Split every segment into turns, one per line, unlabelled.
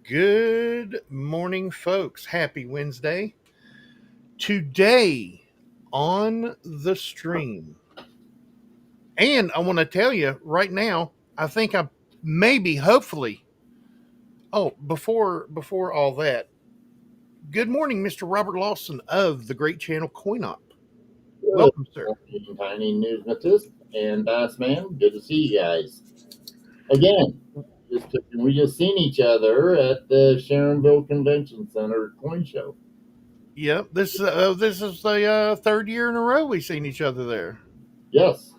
Good morning, folks. Happy Wednesday. Today on the stream. And I want to tell you right now, I think I maybe, hopefully. Before all that, good morning, Mr. Robert Lawson of the great channel CoinOp.
Good
Welcome, sir.
morning, Tiny Newsmatist and Bass Man. Good to see you guys. Again, we just seen each other at the Sharonville Convention Center coin show.
Yep, this is the third year in a row we've seen each other there.
Yes,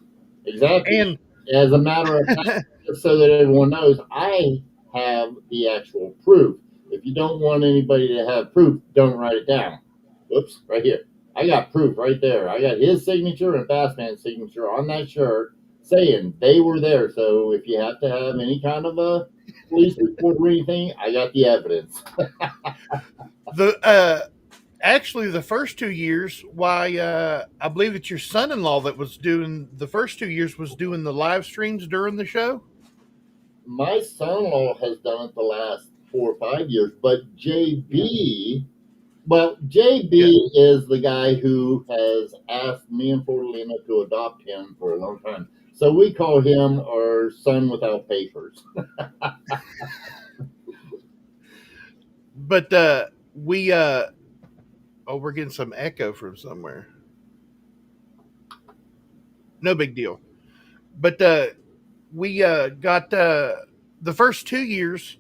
exactly.
And
As a matter of fact, just so that everyone knows, I have the actual proof. If you don't want anybody to have proof, don't write it down. Whoops, right here. I got proof right there. I got his signature and Bassman's signature on that shirt saying they were there. So if you have to have any kind of a police report or anything, I got the evidence.
the actually the first 2 years, I believe it's your son-in-law that was doing the first 2 years, was doing the live streams during the show.
My son-in-law has done it the last 4 or 5 years, but JB, well,
Yeah.
JB is the guy who has asked me and Fortalina to adopt him for a long time. So we call him our son without papers.
But we we're getting some echo from somewhere. No big deal. But we got the first 2 years,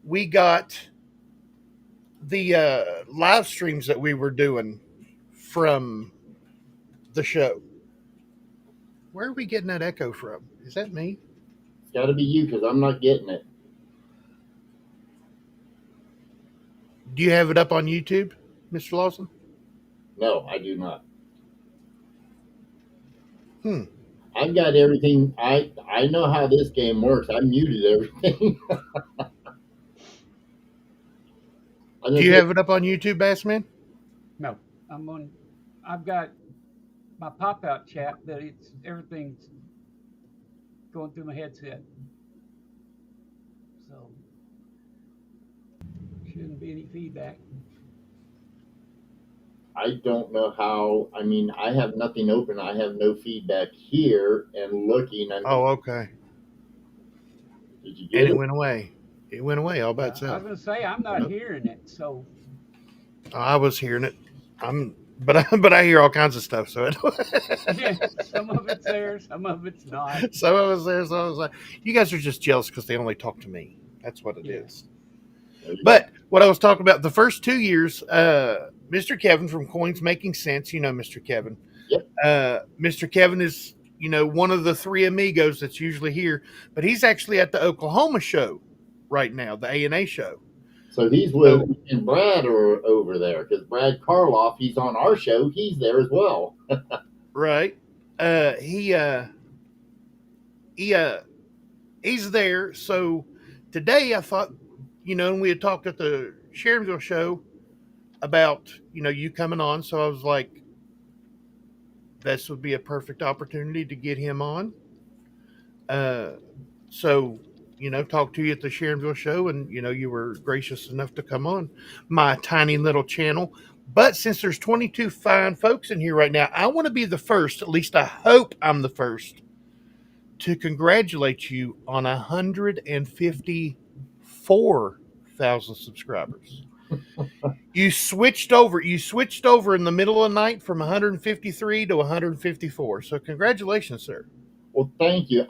we got the live streams that we were doing from the show. Where are we getting that echo from? Is that me?
It's got to be you because I'm not getting it.
Do you have it up on YouTube, Mr. Lawson?
No, I do not.
Hmm.
I've got everything. I know how this game works. I muted everything.
Do you have it up on YouTube, Bassman?
No, I've got my pop out chat, but everything's going through my headset. So, shouldn't be any feedback.
I don't know how. I mean, I have nothing open. I have no feedback here and looking.
Oh, okay.
Did you get
And
it?
it went away. It went away all by
I was
itself.
going to say, I'm not hearing it. So,
I was hearing it. But I hear all kinds of stuff. So
yeah, some of it's there, some of it's not.
some of us there. So I was like, you guys are just jealous because they only talk to me. That's what it is. But what I was talking about, the first 2 years, Mr. Kevin from Coins Making Sense, Mr. Kevin.
Yep.
Mr. Kevin is, one of the three amigos that's usually here, but he's actually at the Oklahoma show right now, the A&A show.
So he's with and Brad are over there because Brad Karloff, he's on our show. He's there as well.
Right. He's there. So today I thought, and we had talked at the Sharonville show about, you coming on. So I was like, this would be a perfect opportunity to get him on. So, talk to you at the Sharonville show, and, you were gracious enough to come on my tiny little channel. But since there's 22 fine folks in here right now, I want to be the first, at least I hope I'm the first, to congratulate you on 154,000 subscribers. You switched over in the middle of the night from 153 to 154. So congratulations, sir.
Well, thank you.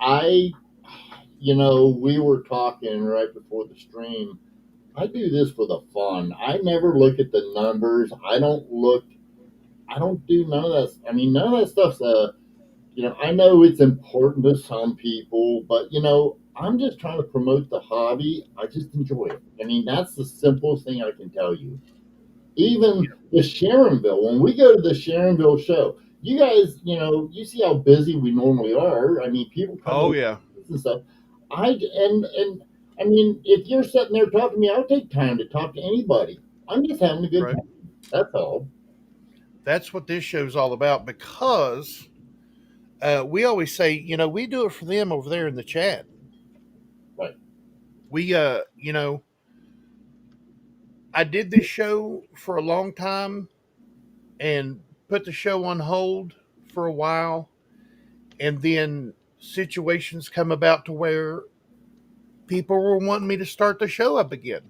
We were talking right before the stream. I do this for the fun. I never look at the numbers. I don't do none of that. I mean, none of that stuff's, I know it's important to some people, but, I'm just trying to promote the hobby. I just enjoy it. I mean, that's the simplest thing I can tell you. Even the Sharonville, when we go to the Sharonville show, you guys, you see how busy we normally are. I mean, people come.
Oh yeah,
and stuff. I mean, if you're sitting there talking to me, I'll take time to talk to anybody. I'm just having a good time. That's all.
That's what this show's all about, because we always say, we do it for them over there in the chat.
Right.
We, I did this show for a long time and put the show on hold for a while, and then situations come about to where people were wanting me to start the show up again.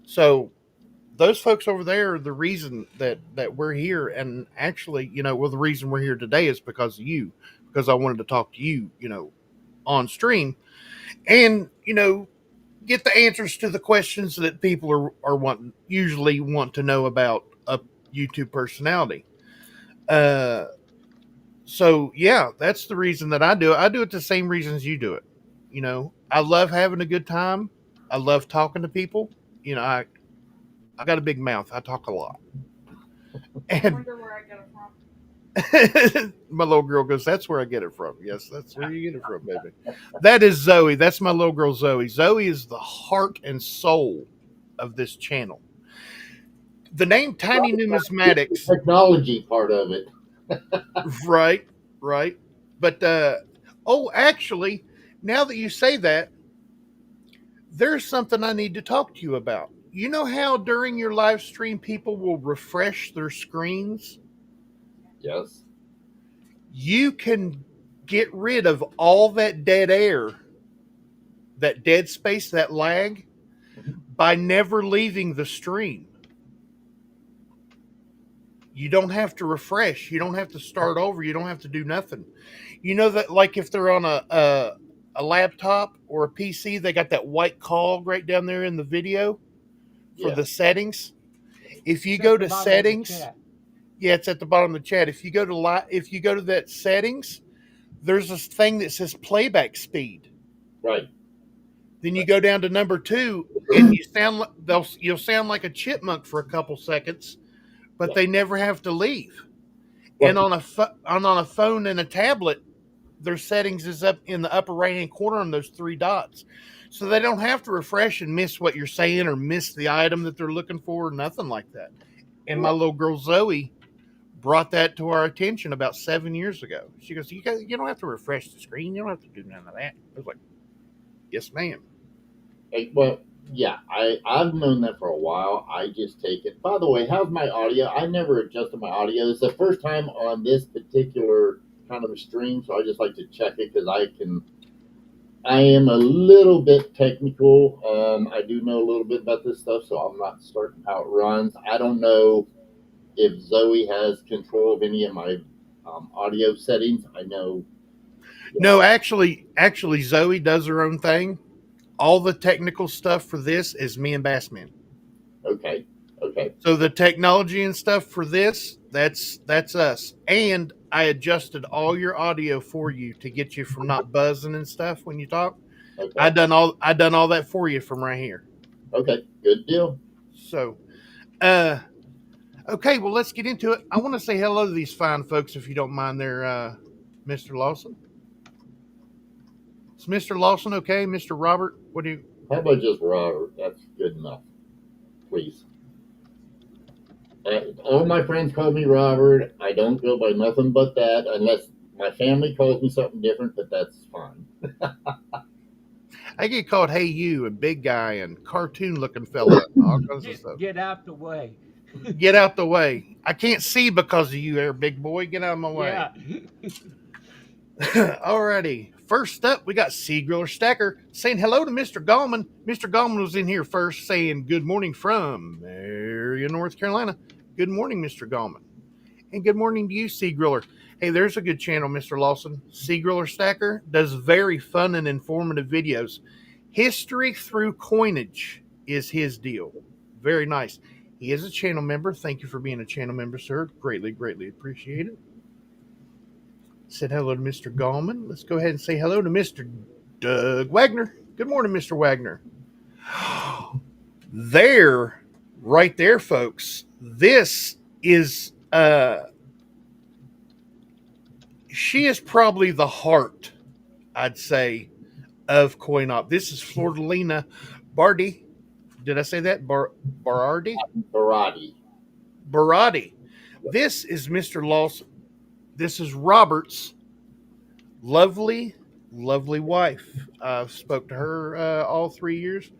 So those folks over there are the reason that we're here, and actually, well, the reason we're here today is because of you, because I wanted to talk to you, on stream, and get the answers to the questions that people usually want to know about a YouTube personality. Uh, so yeah, that's the reason that I do it. I do it the same reasons you do it. I love having a good time. I love talking to people. I got a big mouth. I talk a lot. And
Wonder where I get it from.
my little girl goes, "That's where I get it from." Yes, that's where you get it from, baby. That is Zoey. That's my little girl, Zoey. Zoey is the heart and soul of this channel. The name Tiny Numismatics,
Technology part of it.
right, right. But actually, now that you say that, there's something I need to talk to you about. You know how during your live stream people will refresh their screens?
Yes.
You can get rid of all that dead air, that dead space, that lag, by never leaving the stream. You don't have to refresh. You don't have to start over. You don't have to do nothing. You know that, like, if they're on a laptop or a PC, they got that white cog right down there in the video for the settings. If you go to settings, yeah, it's at the bottom of the chat. If you go to that settings, there's this thing that says playback speed.
Right.
Then you go down to number 2, and you'll sound like a chipmunk for a couple seconds, but they never have to leave. And on a phone and a tablet, their settings is up in the upper right hand corner on those 3 dots, so they don't have to refresh and miss what you're saying or miss the item that they're looking for, or nothing like that. And my little girl Zoey brought that to our attention about 7 years ago. She goes, "You don't have to refresh the screen. You don't have to do none of that." I was like, "Yes, ma'am."
Well, yeah, I've known that for a while. I just take it. By the way, how's my audio? I never adjusted my audio. It's the first time on this particular kind of a stream, so I just like to check it because I am a little bit technical. I do know a little bit about this stuff, so I'm not certain how it runs. I don't know if Zoey has control of any of my audio settings. I know.
No, actually, Zoey does her own thing. All the technical stuff for this is me and Bassman.
Okay.
So the technology and stuff for this, that's us. And I adjusted all your audio for you to get you from not buzzing and stuff when you talk.
Okay.
I done all that for you from right here.
Okay, good deal.
So, okay, well, let's get into it. I want to say hello to these fine folks, if you don't mind there, Mr. Lawson. Is Mr. Lawson okay? Mr. Robert, what do you...
How about just Robert? That's good enough. Please. All my friends call me Robert. I don't go by nothing but that, unless my family calls me something different, but that's fine.
I get called "Hey You" and "Big Guy" and "Cartoon-looking fella" and all kinds of stuff.
Get out the way.
Get out the way. I can't see because of you there, big boy. Get out of my way.
Yeah.
Alrighty. First up, we got Seagriller Stacker saying hello to Mr. Gallman. Mr. Gallman was in here first saying good morning from Marion, North Carolina. Good morning, Mr. Gallman. And good morning to you, Seagriller. Hey, there's a good channel, Mr. Lawson. Seagriller Stacker does very fun and informative videos. History through coinage is his deal. Very nice. He is a channel member. Thank you for being a channel member, sir. Greatly, greatly appreciate it. Said hello to Mr. Gallman. Let's go ahead and say hello to Mr. Doug Wagner. Good morning, Mr. Wagner. There, right there, folks. This is, she is probably the heart, I'd say, of CoinOp. This is Flordelina Bardi. Did I say that? Barardi? Barati. This is Mr. Lawson. This is Robert's lovely, lovely wife. I've spoke to her all 3 years.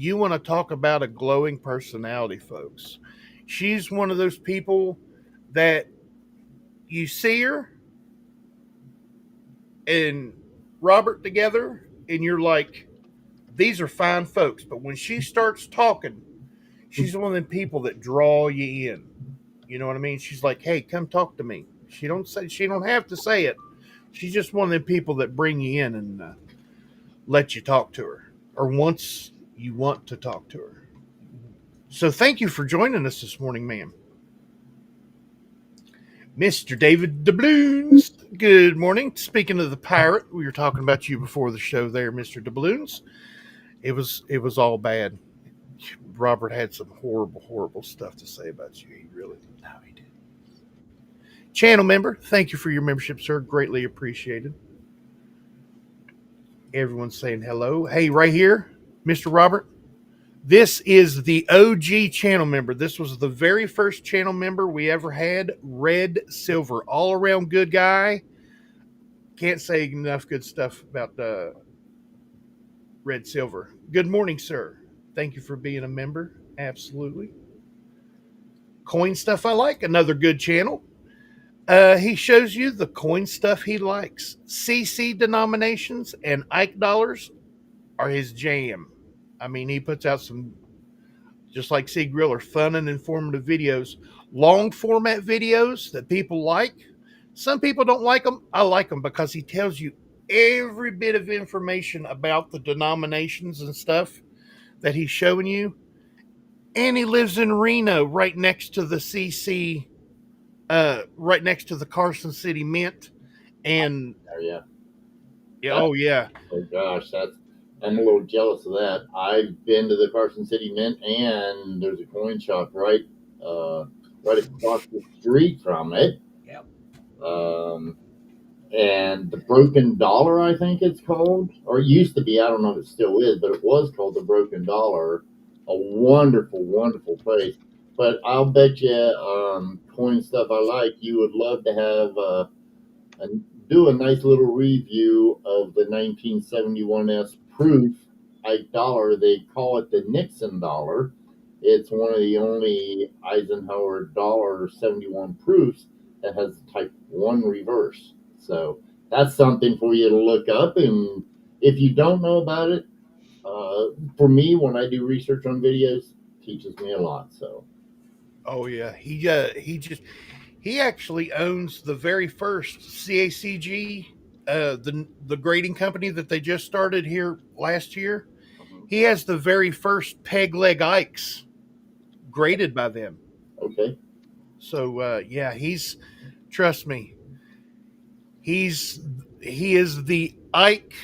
You want to talk about a glowing personality, folks. She's one of those people that you see her and Robert together, and you're like, these are fine folks. But when she starts talking, she's one of them people that draw you in. You know what I mean? She's like, hey, come talk to me. She don't have to say it. She's just one of them people that bring you in and let you talk to her, or once you want to talk to her. So thank you for joining us this morning, ma'am. Mr. David Doubloons, good morning. Speaking of the pirate, we were talking about you before the show there, Mr. Doubloons. It was all bad. Robert had some horrible stuff to say about you. He really did. No, he did. Channel member, thank you for your membership, sir. Greatly appreciated. Everyone's saying hello. Hey, right here, Mr. Robert. This is the OG channel member. This was the very first channel member we ever had. Red Silver. All around good guy. Can't say enough good stuff about Red Silver. Good morning, sir. Thank you for being a member. Absolutely. Coin Stuff I Like. Another good channel. He shows you the coin stuff he likes. CC denominations and Ike dollars are his jam. I mean, he puts out some, just like C Griller, fun and informative videos. Long format videos that people like. Some people don't like them. I like them because he tells you every bit of information about the denominations and stuff that he's showing you. And he lives in Reno, right next to the CC, right next to the Carson City Mint. And
Yeah.
oh yeah.
Oh gosh, I'm a little jealous of that. I've been to the Carson City Mint, and there's a coin shop right across the street from it.
Yep.
And the Broken Dollar, I think it's called, or it used to be. I don't know if it still is, but it was called the Broken Dollar. A wonderful place. But I'll bet you, Coin Stuff I Like, you would love to have do a nice little review of the 1971S proof Ike dollar. They call it the Nixon dollar. It's one of the only Eisenhower dollar 71 proofs that has type 1 reverse. So that's something for you to look up. And if you don't know about it, for me, when I do research on videos, it teaches me a lot. So,
oh yeah, he actually owns the very first CACG, the grading company that they just started here last year. He has the very first peg leg Ikes graded by them.
Okay.
So yeah, trust me, he is the Ike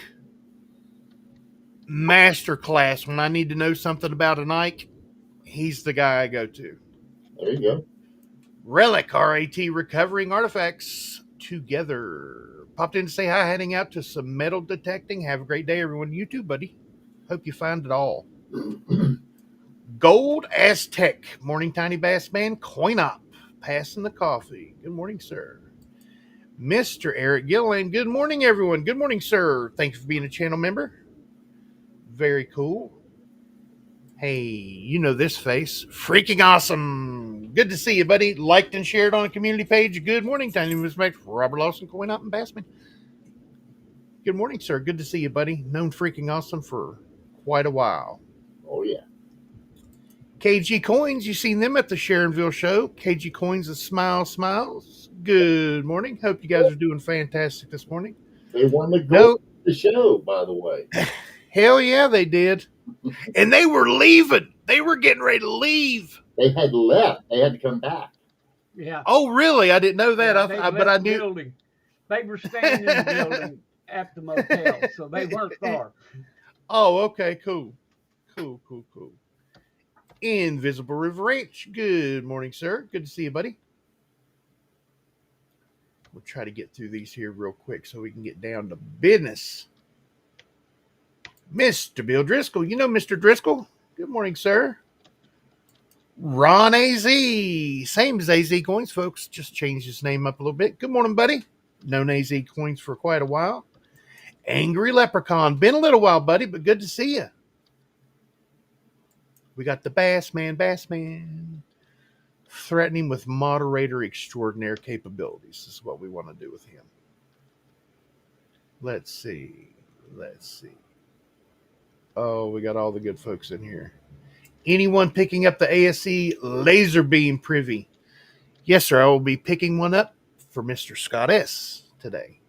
masterclass. When I need to know something about an Ike, he's the guy I go to.
There you go.
Relic RAT Recovering Artifacts together. Popped in to say hi, heading out to some metal detecting. Have a great day, everyone. You too, buddy. Hope you find it all. Gold Aztec. Morning, Tiny Bass Man. Coin Op. Passing the coffee. Good morning, sir. Mr. Eric Gilliland. Good morning, everyone. Good morning, sir. Thank you for being a channel member. Very cool. Hey, you know this face. Freaking awesome. Good to see you, buddy. Liked and shared on a community page. Good morning, Tiny Respect. Robert Lawson, Coin Up and Bassman. Good morning, sir. Good to see you, buddy. Known Freaking Awesome for quite a while.
Oh, yeah.
KG Coins, you seen them at the Sharonville show. KG Coins of Smile Smiles. Good morning. Hope you guys are doing fantastic this morning.
They won the gold the show, by the way.
Hell yeah, they did. And they were leaving. They were getting ready to leave.
They had left. They had to come back.
Yeah.
Oh, really? I didn't know that.
Yeah,
but I knew.
Building. They were staying in the building at the motel, so they weren't far.
Oh, okay. Cool. Invisible River H. Good morning, sir. Good to see you, buddy. We'll try to get through these here real quick so we can get down to business. Mr. Bill Driscoll. You know Mr. Driscoll. Good morning, sir. Ron AZ. Same as AZ Coins, folks. Just changed his name up a little bit. Good morning, buddy. Known AZ Coins for quite a while. Angry Leprechaun. Been a little while, buddy, but good to see you. We got the Bass Man, threatening with moderator extraordinaire capabilities. This is what we want to do with him. Let's see. Oh, we got all the good folks in here. Anyone picking up the ASE laser beam privy? Yes, sir. I will be picking one up for Mr. Scott S. today.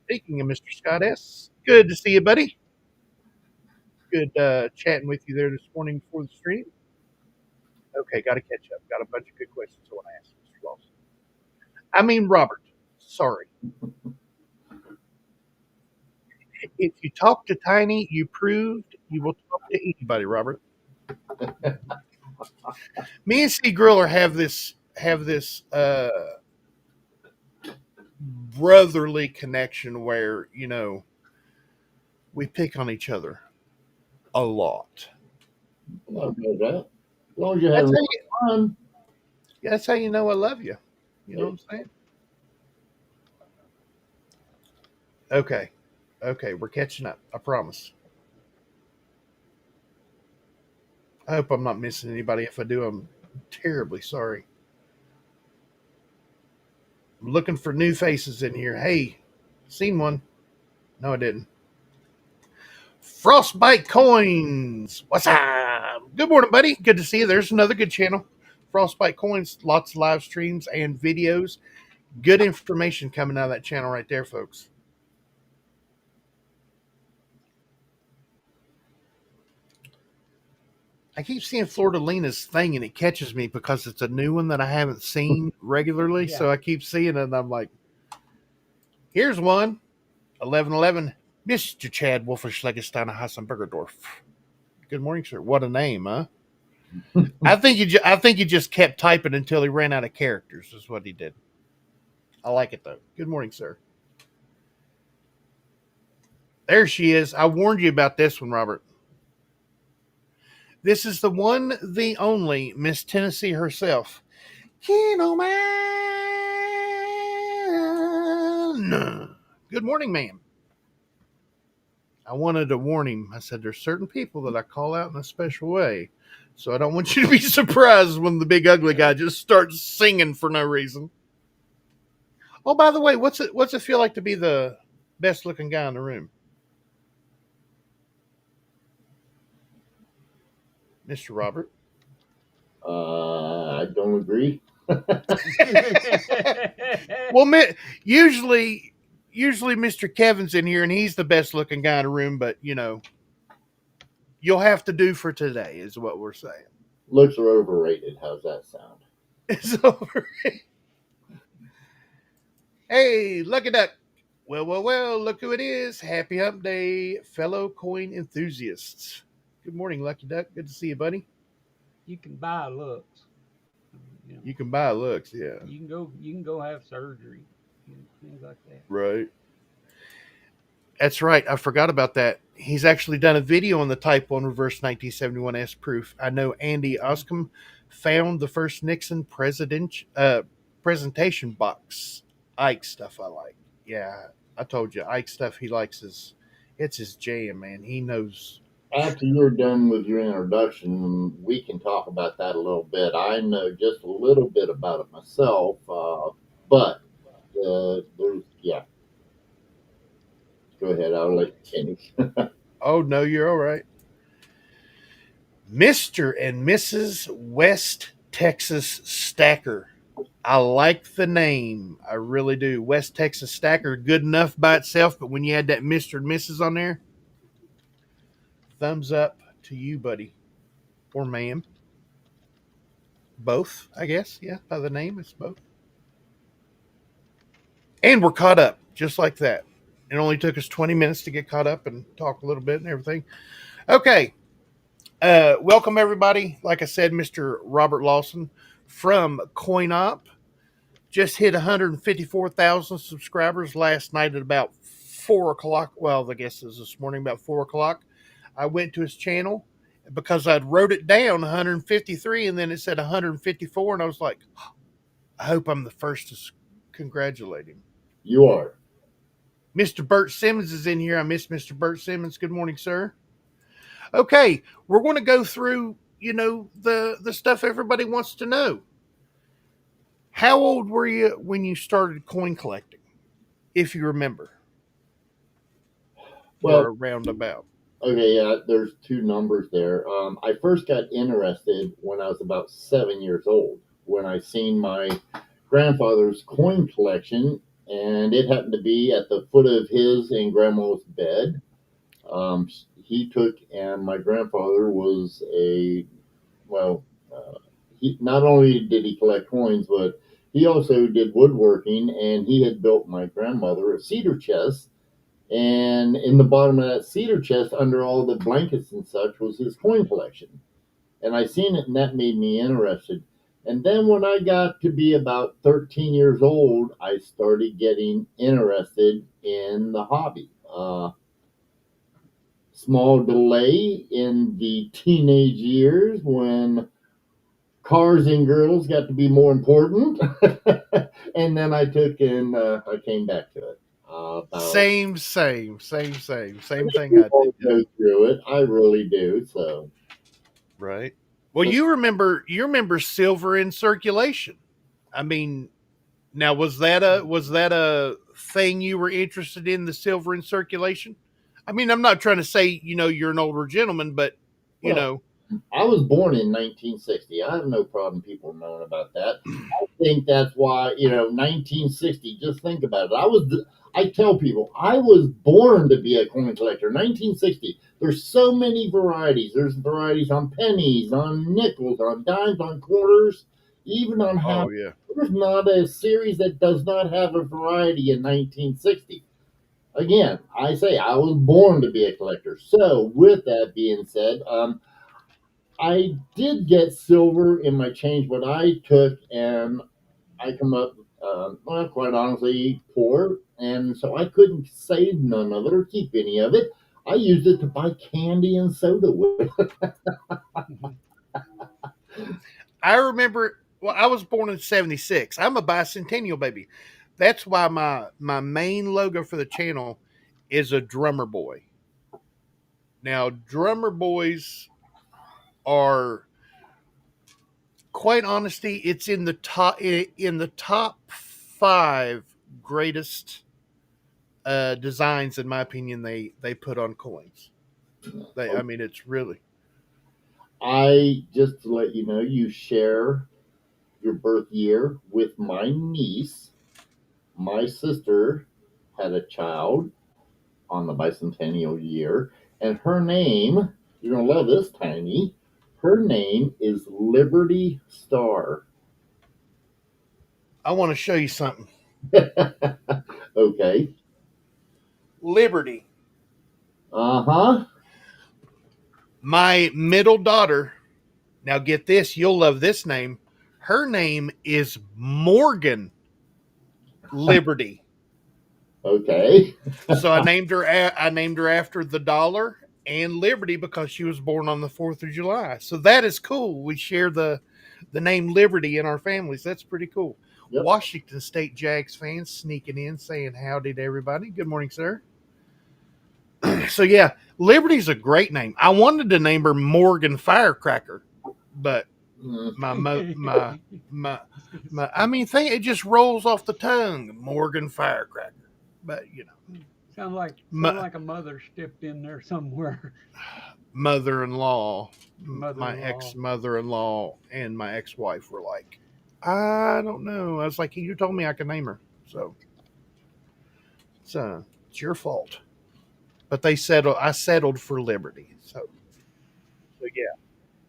Speaking of Mr. Scott S., good to see you, buddy. Good chatting with you there this morning before the stream. Okay, got to catch up. Got a bunch of good questions I want to ask Mr. Lawson. I mean, Robert. Sorry. If you talk to Tiny, you proved you will talk to anybody, Robert. Me and C Griller have this brotherly connection where, you know, we pick on each other a lot.
Love that. As long as you're
That's
having
how you,
fun.
that's how you know I love you. You know what I'm saying? Okay, we're catching up. I promise. I hope I'm not missing anybody. If I do, I'm terribly sorry. I'm looking for new faces in here. Hey, seen one? No, I didn't. Frostbite Coins. What's up? Good morning, buddy. Good to see you. There's another good channel. Frostbite Coins. Lots of live streams and videos. Good information coming out of that channel right there, folks. I keep seeing Florida Lena's thing, and it catches me because it's a new one that I haven't seen regularly.
Yeah.
So I keep seeing it, and I'm like, here's one. 1111. Mr. Chad Wolferschlegenstein Hassenbergerdorf. Good morning, sir. What a name, huh? I think he just kept typing until he ran out of characters. Is what he did. I like it though. Good morning, sir. There she is. I warned you about this one, Robert. This is the one, the only Miss Tennessee herself. Kino Man. Good morning, ma'am. I wanted to warn him. I said, there's certain people that I call out in a special way. So I don't want you to be surprised when the big ugly guy just starts singing for no reason. Oh, by the way, what's it feel like to be the best looking guy in the room? Mr. Robert?
I don't agree.
Well, usually Mr. Kevin's in here and he's the best looking guy in the room, but you know, you'll have to do for today is what we're saying.
Looks are overrated. How's that sound?
It's over. Hey, Lucky Duck. Well, look who it is. Happy hump day, fellow coin enthusiasts. Good morning, Lucky Duck. Good to see you, buddy.
You can buy looks. You know,
You can buy looks, yeah.
you can go have surgery, things like that.
Right. That's right. I forgot about that. He's actually done a video on the Type 1 reverse 1971S proof. I know Andy Oscom found the first Nixon presentation box. Ike stuff I like. Yeah, I told you. Ike stuff he likes it's his jam, man. He knows.
After you're done with your introduction, we can talk about that a little bit. I know just a little bit about it myself, but there's, yeah. Go ahead, I'll let you finish.
Oh, no, you're all right. Mr. and Mrs. West Texas Stacker. I like the name. I really do. West Texas Stacker, good enough by itself, but when you add that Mr. and Mrs. on there, thumbs up to you, buddy. Or ma'am. Both, I guess. Yeah, by the name, it's both. And we're caught up, just like that. It only took us 20 minutes to get caught up and talk a little bit and everything. Okay. Welcome, everybody. Like I said, Mr. Robert Lawson from CoinOp. Just hit 154,000 subscribers last night at about 4 o'clock. Well, I guess it was this morning about 4 o'clock. I went to his channel because I'd wrote it down 153 and then it said 154. And I was like, I hope I'm the first to congratulate him.
You are.
Mr. Bert Simmons is in here. I miss Mr. Bert Simmons. Good morning, sir. Okay, we're going to go through, the stuff everybody wants to know. How old were you when you started coin collecting, if you remember,
Well,
or around about?
okay, yeah, there's two numbers there. I first got interested when I was about 7 years old, when I seen my grandfather's coin collection, and it happened to be at the foot of his and grandma's bed. He took, and my grandfather was well, uh, he not only did he collect coins, but he also did woodworking, and he had built my grandmother a cedar chest, and in the bottom of that cedar chest, under all the blankets and such, was his coin collection. And I seen it, and that made me interested. And then when I got to be about 13 years old, I started getting interested in the hobby. Small delay in the teenage years when cars and girls got to be more important. And then I took and I came back to it.
Same thing
We
I
all
did. Yeah.
go through it. I really do. So
Right. Well, you remember silver in circulation. I mean, now was that a thing you were interested in, the silver in circulation? I mean, I'm not trying to say, you're an older gentleman, but you
well,
know,
I was born in 1960. I have no problem people knowing about that. I think that's why 1960. Just think about it. I tell people I was born to be a coin collector. 1960. There's so many varieties. There's varieties on pennies, on nickels, on dimes, on quarters, even on half.
oh yeah.
There's not a series that does not have a variety in 1960. Again, I say I was born to be a collector. So, with that being said, I did get silver in my change, but I took and I come up, well, quite honestly, poor, and so I couldn't save none of it or keep any of it. I used it to buy candy and soda with.
I remember. Well, I was born in '76. I'm a bicentennial baby. That's why my main logo for the channel is a drummer boy. Now, drummer boys are, quite honestly, it's in the top 5 greatest designs, in my opinion. They put on coins. I mean, it's really.
I just to let you know, you share your birth year with my niece. My sister had a child on the bicentennial year, and her name, you're gonna love this, Tiny. Her name is Liberty Star.
I want to show you something.
Okay.
Liberty.
Uh huh.
My middle daughter. Now get this. You'll love this name. Her name is Morgan Liberty.
Okay.
So I named her after the dollar and Liberty because she was born on the 4th of July. So that is cool. We share the name Liberty in our families. That's pretty cool.
Yep.
Washington State Jags fans sneaking in saying howdy to everybody. Good morning, sir. So yeah, Liberty's a great name. I wanted to name her Morgan Firecracker, but
Mm,
my my I mean, it just rolls off the tongue, Morgan Firecracker. But
Sound like
my
a mother stepped in there somewhere.
mother-in-law, my
Mother-in-law.
ex-mother-in-law, and my ex-wife were like, I don't know. I was like, you told me I could name her, so it's your fault. But I settled for Liberty. So yeah.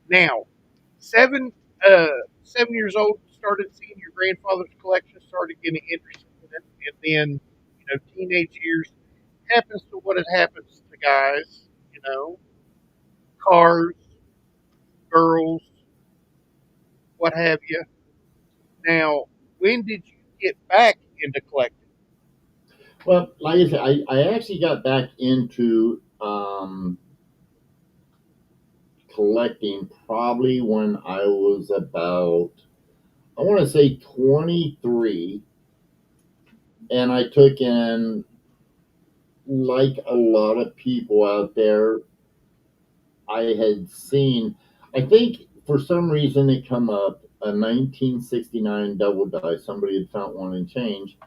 Now 7 years old, started seeing your grandfather's collection, started getting interested in it, and then teenage years happens to what it happens to guys, cars, girls, what have you. Now, when did you get back into collecting?
well, like I said, I actually got back into collecting probably when I was about, I want to say 23, and I took in like a lot of people out there, I had seen, I think for some reason it come up a 1969 double die. Somebody had found one and change,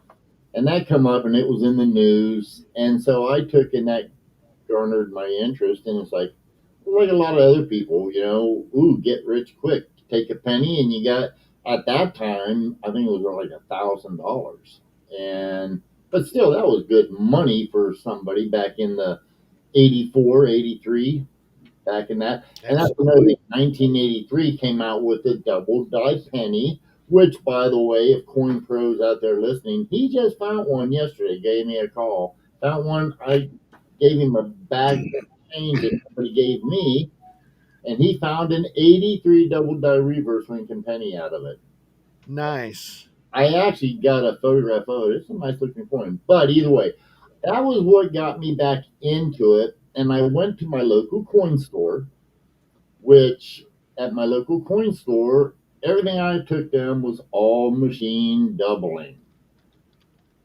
and that come up and it was in the news, and so I took and that garnered my interest, and it's like a lot of other people, ooh, get rich quick, take a penny, and you got at that time I think it was like $1,000, and but still that was good money for somebody back in the 84, 83, back in that. And that's another thing. 1983 came out with the double die penny, which, by the way, if coin pros out there listening, he just found one yesterday. Gave me a call. Found one. I gave him a bag of change that somebody gave me, and he found an 83 double die reverse Lincoln penny out of it.
Nice.
I actually got a photograph of it. It's a nice looking coin. But either way, that was what got me back into it. And I went to my local coin store, which at my local coin store, everything I took them was all machine doubling.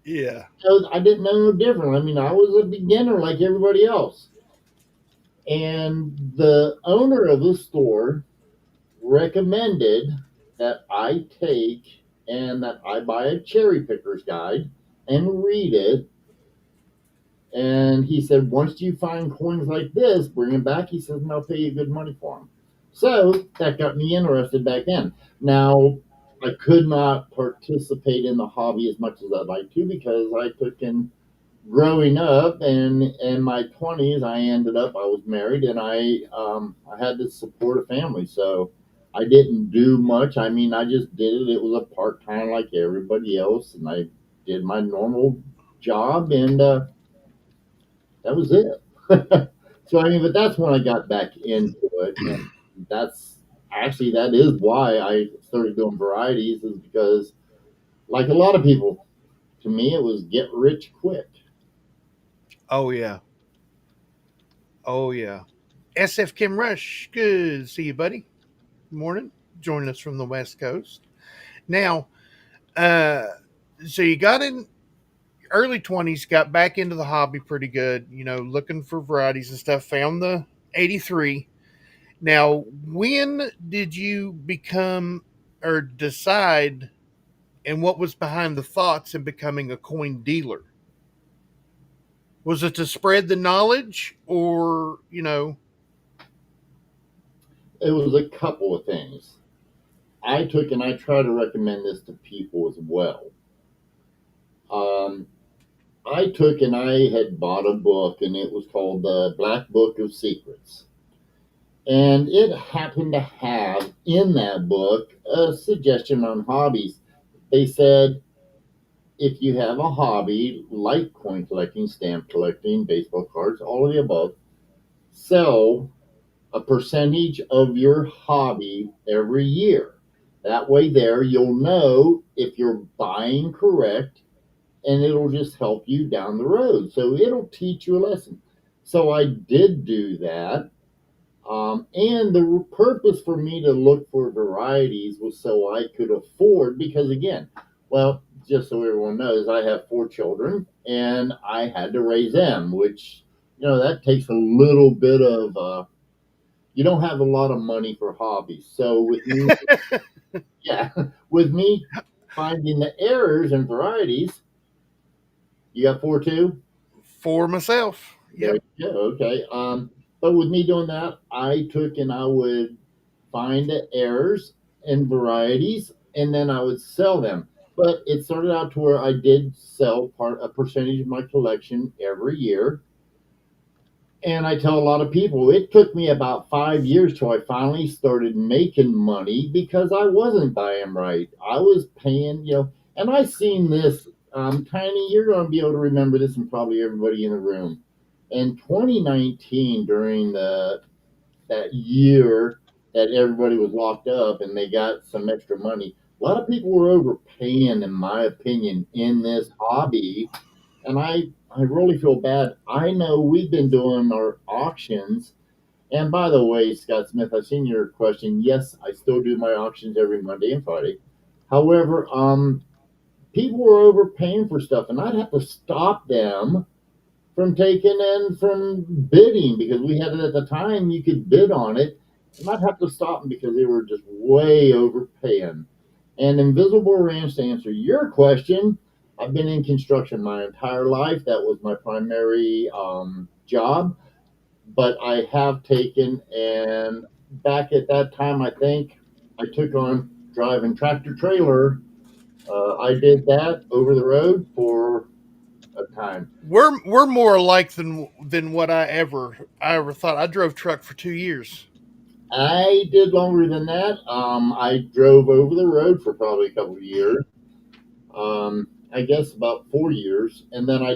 Yeah.
So I didn't know no different. I mean, I was a beginner like everybody else. And the owner of the store recommended that I take and that I buy a cherry picker's guide and read it. And he said, once you find coins like this, bring them back. He says, and I'll pay you good money for them. So that got me interested back then. Now, I could not participate in the hobby as much as I'd like to because I took in growing up and in my 20s, I was married and I had to support a family. So I didn't do much. I mean, I just did it. It was a part time like everybody else. And I did my normal job and, that was it. So I mean, but that's when I got back into it, and that is why I started doing varieties, is because, like a lot of people, to me it was get rich quick.
Oh yeah. Oh yeah. SF Kim Rush. Good to see you, buddy. Morning. Joining us from the West Coast. Now, uh, so you got in early 20s, got back into the hobby pretty good, looking for varieties and stuff, found the 83. Now, when did you become or decide, and what was behind the thoughts in becoming a coin dealer? Was it to spread the knowledge or?
It was a couple of things. I took and I try to recommend this to people as well. Um, I took and I had bought a book, and it was called the Black Book of Secrets. And it happened to have in that book a suggestion on hobbies. They said if you have a hobby like coin collecting, stamp collecting, baseball cards, all of the above, sell a percentage of your hobby every year. That way, there you'll know if you're buying correct, and it'll just help you down the road. So it'll teach you a lesson. So I did do that. And the purpose for me to look for varieties was so I could afford, because again, well, just so everyone knows, I have 4 children and I had to raise them, which, that takes a little bit of, you don't have a lot of money for hobbies. So with me, yeah, with me finding the errors and varieties, you got 4 too?
For myself.
There
Yep.
you go. Okay. But with me doing that, I took and I would find the errors and varieties, and then I would sell them. But it started out to where I did sell a percentage of my collection every year. And I tell a lot of people it took me about 5 years till I finally started making money because I wasn't buying right. I was paying, and I seen this. Tiny, you're going to be able to remember this, and probably everybody in the room. In 2019, during that year that everybody was locked up and they got some extra money, a lot of people were overpaying, in my opinion, in this hobby, and I really feel bad. I know we've been doing our auctions, and by the way, Scott Smith, I've seen your question. Yes, I still do my auctions every Monday and Friday. However, people were overpaying for stuff, and I'd have to stop them from taking and from bidding, because we had it at the time you could bid on it, and I'd have to stop them because they were just way overpaying. And Invisible Ranch, to answer your question, I've been in construction my entire life. That was my primary job. But I have taken, and back at that time, I think I took on driving tractor trailer. I did that over the road for a time.
We're more alike than what I ever thought. I drove truck for 2 years.
I did longer than that. I drove over the road for probably a couple of years. I guess about 4 years, and then I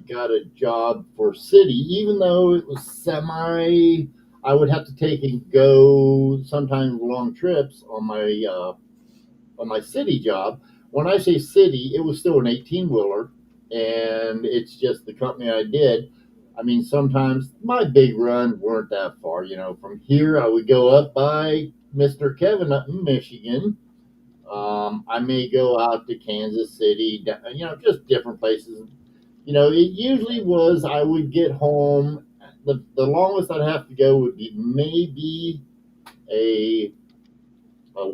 got a job for city, even though it was semi. I would have to take and go sometimes long trips on my city job. When I say city, it was still an 18-wheeler, and it's just the company I did. I mean, sometimes my big runs weren't that far. From here, I would go up by Mr. Kevin up in Michigan. I may go out to Kansas City, just different places. It usually was I would get home. The longest I'd have to go would be maybe a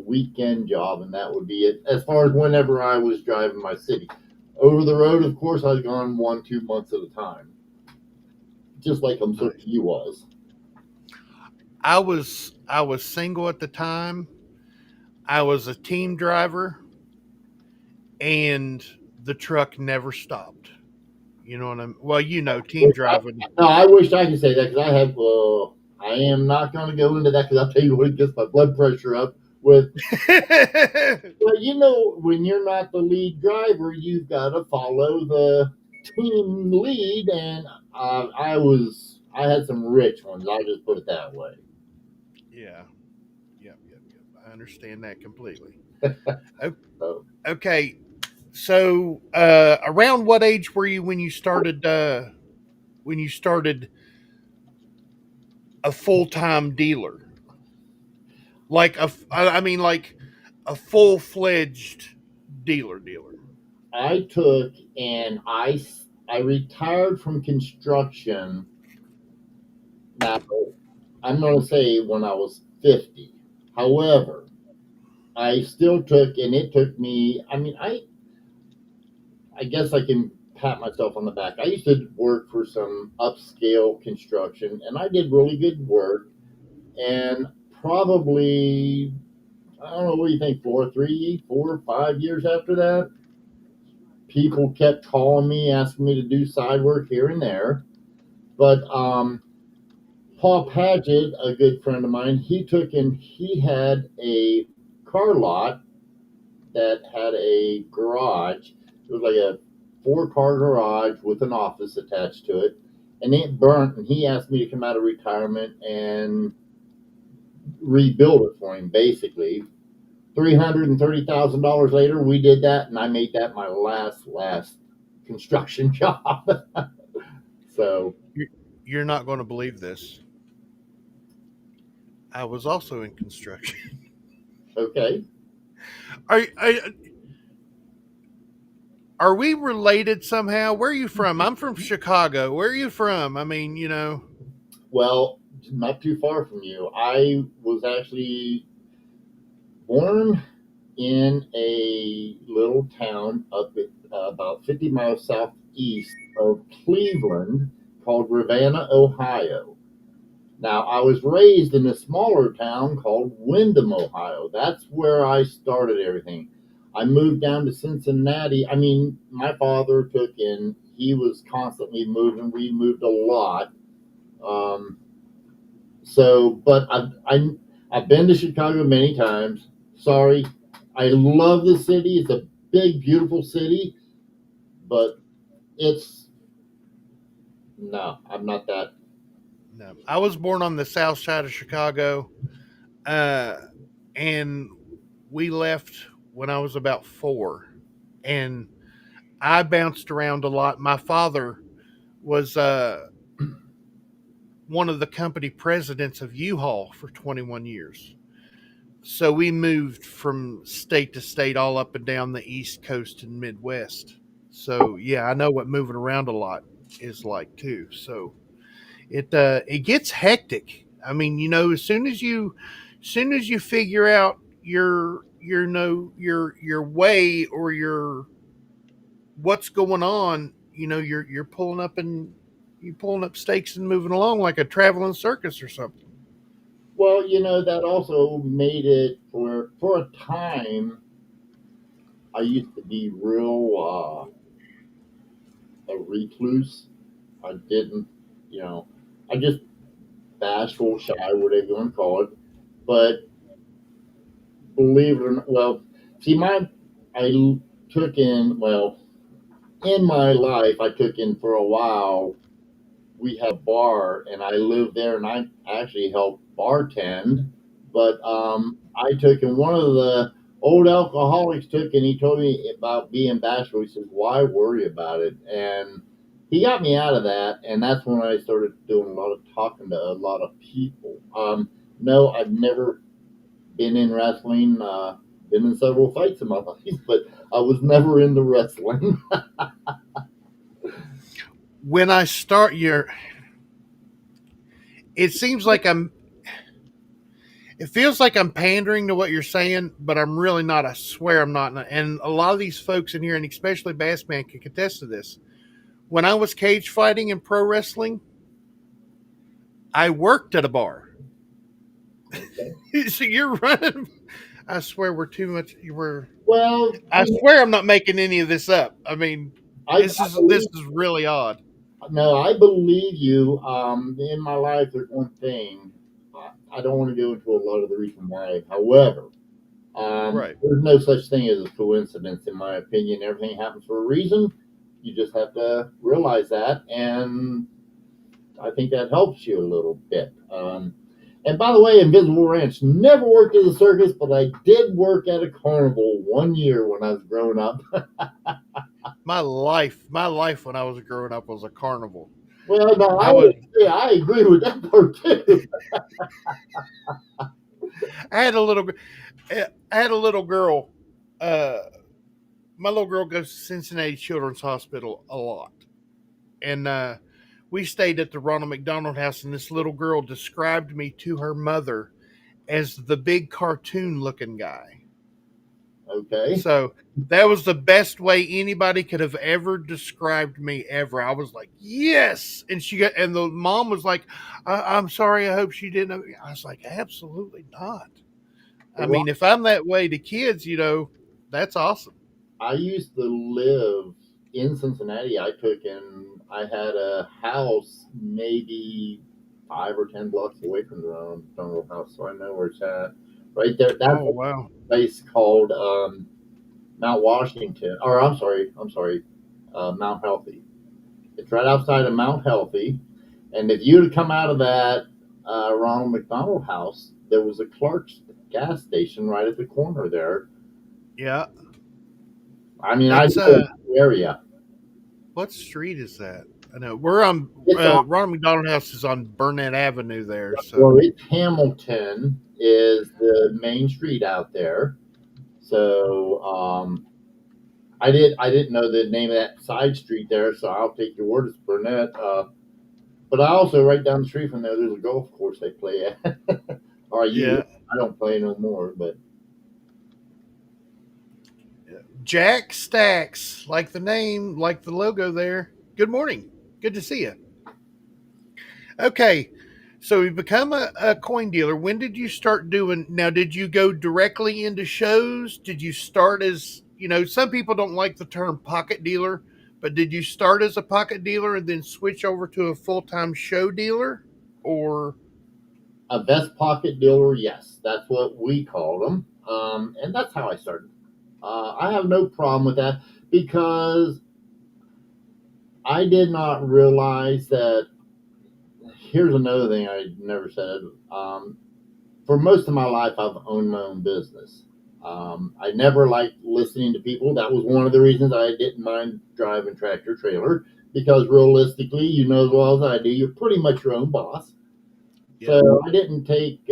weekend job, and that would be it. As far as whenever I was driving my city, over the road, of course, I was gone 1-2 months at a time, just like I'm certain you was.
I was single at the time. I was a team driver, and the truck never stopped. You know what I'm? Well, team driving.
No, I wish I could say that because I have. I am not going to go into that because I'll tell you what, it gets my blood pressure up with. Well, when you're not the lead driver, you've got to follow the team lead, and I had some rich ones. I'll just put it that way.
Yeah. Yep. I understand that completely.
So,
Okay. So, around what age were you when you started? When you started a full time dealer, I mean, like a full fledged dealer.
I took and I retired from construction. Now I'm going to say when I was 50. However, I still took, and it took me. I mean, I guess I can pat myself on the back. I used to work for some upscale construction, and I did really good work. And probably, I don't know, what do you think, 4, 3, 4, 5 years after that, people kept calling me, asking me to do side work here and there. But Paul Paget, a good friend of mine, he had a car lot that had a garage. It was like a 4-car garage with an office attached to it, and it burnt. And he asked me to come out of retirement and rebuild it for him. Basically, $330,000 later, we did that, and I made that my last construction job. So
You're not going to believe this. I was also in construction.
okay.
Are, are are we related somehow? Where are you from? I'm from Chicago. Where are you from? I mean,
Well, not too far from you. I was actually born in a little town up at, about 50 miles southeast of Cleveland called Ravenna, Ohio. Now, I was raised in a smaller town called Windham, Ohio. That's where I started everything. I moved down to Cincinnati. I mean, my father took in, he was constantly moving. We moved a lot. Um, but I've been to Chicago many times. Sorry, I love the city. It's a big, beautiful city, but it's no, I'm not that.
no. I was born on the south side of Chicago, uh, and we left when I was about 4, and I bounced around a lot. My father was one of the company presidents of U-Haul for 21 years. So we moved from state to state all up and down the East Coast and Midwest. So yeah, I know what moving around a lot. is like too. So it gets hectic. I mean, as soon as you figure out your way or your what's going on, you're pulling up stakes and moving along like a traveling circus or something.
Well, that also made it for a time. I used to be real a recluse. I didn't, you know, I just bashful, shy, whatever you want to call it. But believe it or not, well, see, I took in, well, in my life, I took in for a while. We had a bar, and I lived there, and I actually helped bartend. But I took in one of the old alcoholics took, and he told me about being bashful. He says, "Why worry about it?" And he got me out of that, and that's when I started doing a lot of talking to a lot of people. No, I've never been in wrestling. Been in several fights in my life, but I was never into wrestling.
When I start your, it seems like it feels like I'm pandering to what you're saying, but I'm really not. I swear I'm not. And a lot of these folks in here, and especially Bassman, can contest to this. When I was cage fighting and pro wrestling, I worked at a bar. So you're running. I swear we're too much. We're.
Well,
I swear I'm not making any of this up. I mean,
I
this is really odd.
No, I believe you. In my life, there's one thing. I don't want to go into a lot of the reason why. However,
Right.
there's no such thing as a coincidence, in my opinion. Everything happens for a reason. You just have to realize that, and I think that helps you a little bit. And by the way, Invisible Ranch never worked at a circus, but I did work at a carnival 1 year when I was growing up.
My life when I was growing up was a carnival.
Well, no,
I was.
I agree with that part too.
I had a little. I had a little girl. Uh, my little girl goes to Cincinnati Children's Hospital a lot, and we stayed at the Ronald McDonald House. And this little girl described me to her mother as the big cartoon looking guy.
Okay.
So that was the best way anybody could have ever described me ever. I was like, yes. And the mom was like, I'm sorry. I hope she didn't. I was like, absolutely not. I
Well,
mean, if I'm that way to kids, that's awesome.
I used to live in Cincinnati. I had a house maybe 5 or 10 blocks away from the Donald House, so I know where it's at. Right there. That's
Oh, wow.
a place called Mount Washington, or I'm sorry, Mount Healthy. It's right outside of Mount Healthy, and if you had come out of that Ronald McDonald House, there was a Clark's gas station right at the corner there.
Yeah.
I mean, I
That's,
know the area.
what street is that? I know we're on,
It's on,
Ronald McDonald House is on Burnett Avenue there.
well,
So,
it's Hamilton is the main street out there. So I didn't know the name of that side street there, so I'll take your word. It's Burnett. But I also right down the street from there's a golf course they play at. Or
yeah.
I don't play no more, but
Jack Stacks, like the name, like the logo there. Good morning. Good to see you. Okay. So you become a coin dealer. When did you start doing? Now, did you go directly into shows? Did you start as, some people don't like the term pocket dealer, but did you start as a pocket dealer and then switch over to a full time show dealer? Or,
a vest pocket dealer, yes, that's what we called them, and that's how I started. I have no problem with that because I did not realize that. Here's another thing I never said. For most of my life, I've owned my own business. I never liked listening to people. That was one of the reasons I didn't mind driving tractor trailer because realistically, you know as well as I do, you're pretty much your own boss.
yeah.
So I didn't take.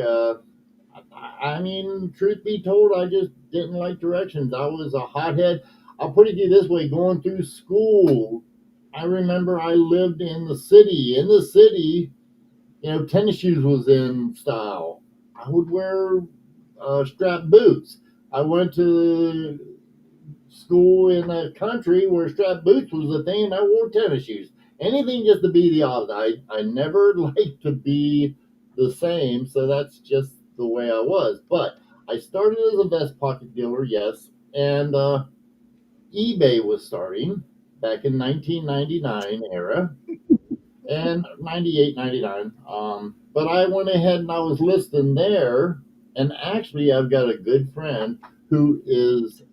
I mean, truth be told, I just didn't like directions. I was a hothead. I'll put it to you this way: going through school, I remember I lived in the city. In the city, tennis shoes was in style. I would wear strap boots. I went to school in a country where strap boots was the thing, and I wore tennis shoes. Anything just to be the opposite. I never liked to be the same, so that's just the way I was. But I started as a vest pocket dealer, yes, and eBay was starting back in 1999 era and 98, 99. But I went ahead and I was listing there, and actually I've got a good friend who is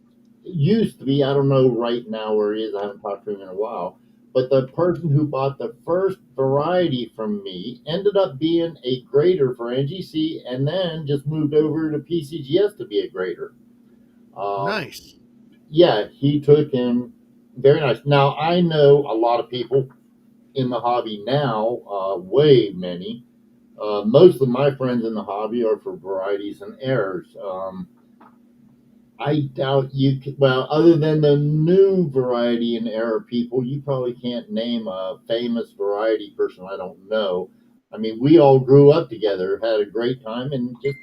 used to be, I don't know right now where he is, I haven't talked to him in a while, but the person who bought the first variety from me ended up being a grader for NGC and then just moved over to PCGS to be a grader.
Nice.
Yeah, he took him. Very nice. Now, I know a lot of people in the hobby now, way many. Most of my friends in the hobby are for varieties and errors. I doubt you could, well, other than the new variety and error people, you probably can't name a famous variety person I don't know. I mean, we all grew up together, had a great time, and just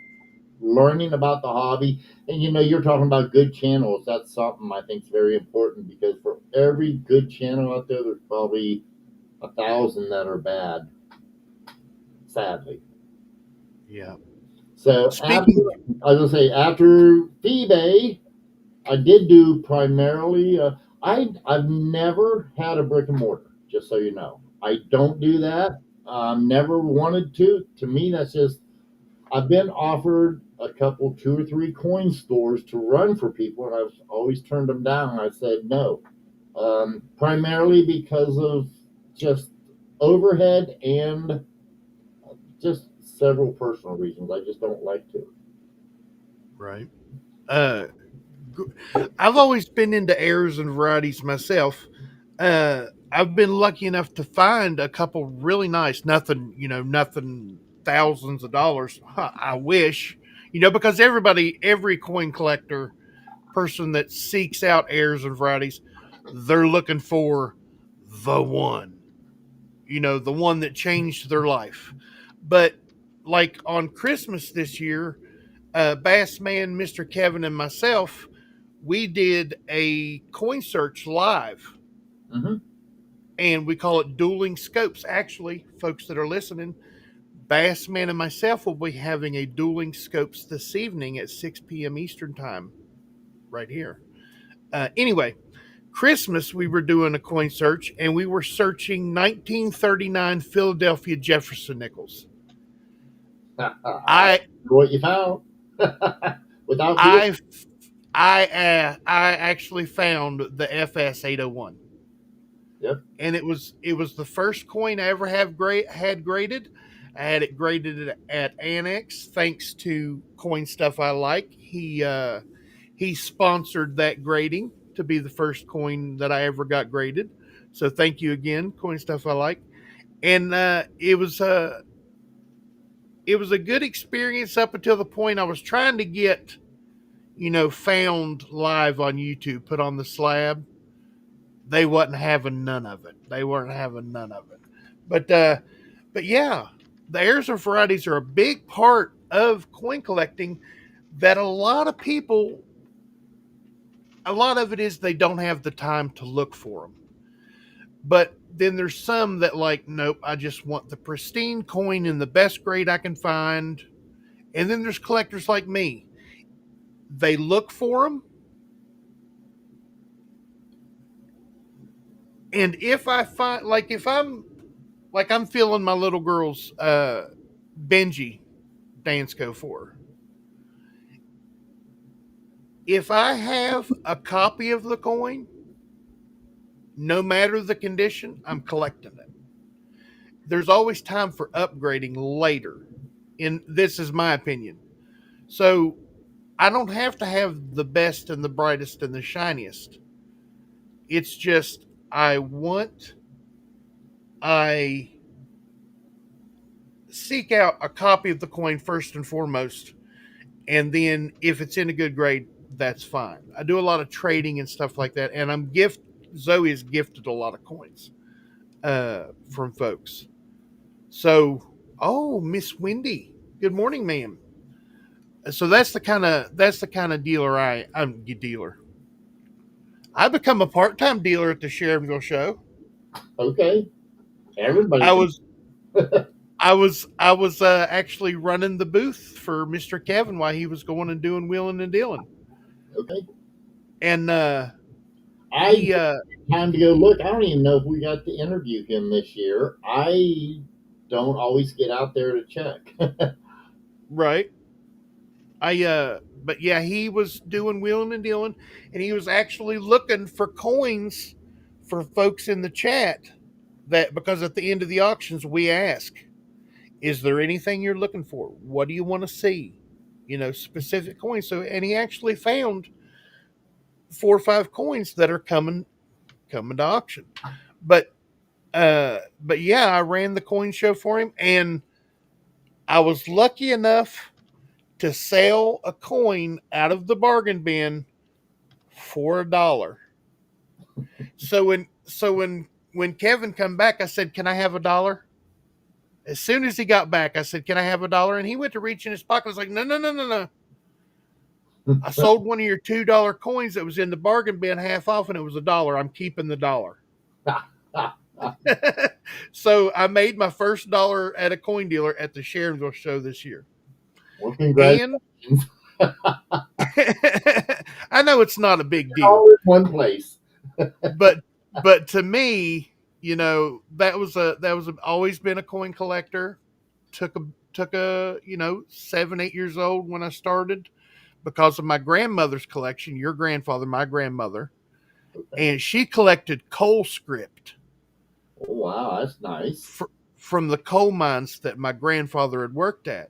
learning about the hobby. And you're talking about good channels. That's something I think is very important because for every good channel out there, there's probably 1,000 that are bad, sadly.
Yeah.
So
Speaking,
I was gonna say after eBay, I did do primarily. I've never had a brick and mortar. Just so you know, I don't do that. Never wanted to. To me, that's just. I've been offered a couple, two or three coin stores to run for people, and I've always turned them down. I said no, primarily because of just overhead and just several personal reasons. I just don't like to.
right? Uh, I've always been into errors and varieties myself. I've been lucky enough to find a couple really nice, nothing thousands of dollars. Huh, I wish, because every coin collector person that seeks out errors and varieties, they're looking for the one, the one that changed their life. But like on Christmas this year, Bassman, Mr. Kevin, and myself, we did a coin search live,
Hmm.
and we call it Dueling Scopes. Actually, folks that are listening, Bassman and myself will be having a Dueling Scopes this evening at 6 p.m. Eastern Time, right here. Anyway, Christmas, we were doing a coin search, and we were searching 1939 Philadelphia Jefferson nickels. I
What you found without Google.
I I actually found the FS 801.
Yep.
And it was the first coin I ever had graded. I had it graded at Annex thanks to Coin Stuff I Like. He sponsored that grading to be the first coin that I ever got graded. So thank you again, Coin Stuff I Like. And it was a good experience up until the point I was trying to get found live on YouTube, put on the slab. They wasn't having none of it. They weren't having none of it. But yeah, the errors and varieties are a big part of coin collecting. That a lot of it is they don't have the time to look for them. But then there's some that like, nope, I just want the pristine coin in the best grade I can find. And then there's collectors like me. They look for them, and if I find, if I'm feeling my little girl's Benji Dansco for her, if I have a copy of the coin, no matter the condition, I'm collecting it. There's always time for upgrading later. And this is my opinion. So I don't have to have the best and the brightest and the shiniest. It's just I seek out a copy of the coin first and foremost, and then if it's in a good grade, that's fine. I do a lot of trading and stuff like that, and Zoe is gifted a lot of coins. from folks. So, oh, Miss Wendy, good morning, ma'am. So that's the kind of dealer. I become a part-time dealer at the Sheriffville show.
Okay. Everybody
I
can.
was I was actually running the booth for Mr. Kevin while he was going and doing wheeling and dealing.
Okay.
And
I
he
took time to go look. I don't even know if we got to interview him this year. I don't always get out there to check.
right. But yeah, he was doing wheeling and dealing, and he was actually looking for coins for folks in the chat. That because at the end of the auctions we ask, is there anything you're looking for? What do you want to see? Specific coins. So, and he actually found 4 or 5 coins that are coming to auction. But yeah, I ran the coin show for him, and I was lucky enough to sell a coin out of the bargain bin for $1. So when Kevin come back, I said, "Can I have $1?" As soon as he got back, I said, "Can I have $1?" And he went to reach in his pocket. I was like, "No, no, no, no, no! I sold one of your $2 coins that was in the bargain bin half off, and it was $1. I'm keeping the dollar." So I made my first dollar at a coin dealer at the Sharonville show this year.
Well,
And
congratulations.
I know it's not a big deal,
All in one place.
but to me, that was always been a coin collector. Took a 7, 8 years old when I started because of my grandmother's collection. Your grandfather, my grandmother, and she collected coal script
Oh, wow, that's nice.
from the coal mines that my grandfather had worked at.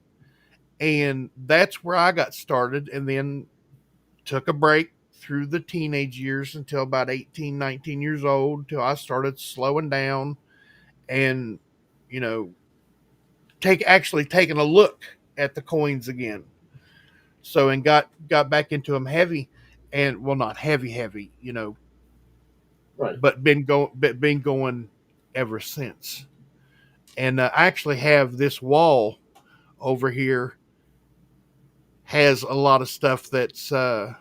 And that's where I got started, and then took a break through the teenage years until about 18, 19 years old, till I started slowing down and, you know, taking a look at the coins again. So, and got back into them heavy, and well, not heavy,
Right.
but been going ever since. And I actually have this wall over here has a lot of stuff that's the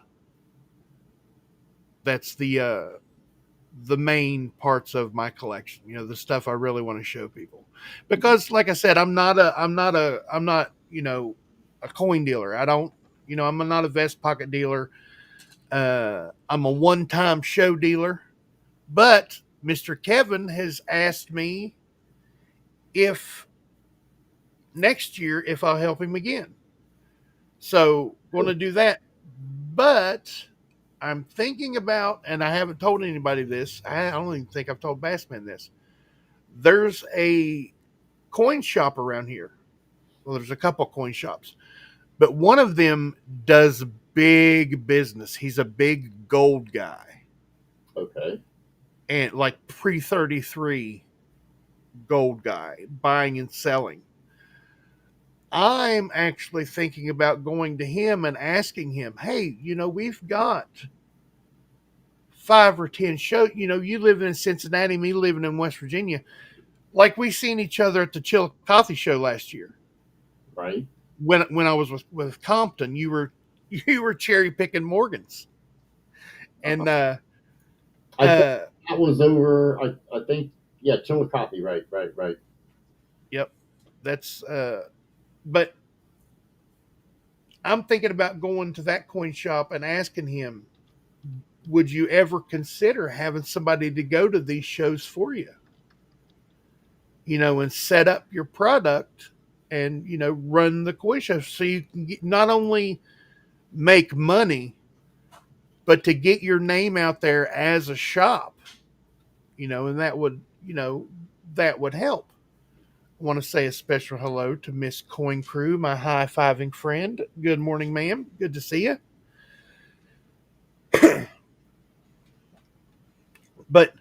main parts of my collection. The stuff I really want to show people, because, like I said, I'm not a coin dealer. I don't, I'm not a vest pocket dealer. I'm a one-time show dealer, but Mr. Kevin has asked me if next year if I'll help him again. So, going to do that, but I'm thinking about, and I haven't told anybody this. I don't even think I've told Bassman this. There's a coin shop around here. Well, there's a couple coin shops, but one of them does big business. He's a big gold guy,
Okay.
and like pre-33 gold guy, buying and selling. I'm actually thinking about going to him and asking him, "Hey, we've got 5 or 10 shows. You live in Cincinnati, me living in West Virginia. Like, we seen each other at the Chillicothe show last year.
Right.
When I was with Compton, you were cherry picking Morgans, and
I think that was over. I think, yeah, Chillicothe. Right.
yep, that's but I'm thinking about going to that coin shop and asking him, would you ever consider having somebody to go to these shows for you? And set up your product and, run the coin show so you can not only make money, but to get your name out there as a shop, and that would help. I want to say a special hello to Miss Coin Crew, my high-fiving friend. Good morning, ma'am. Good to see you. But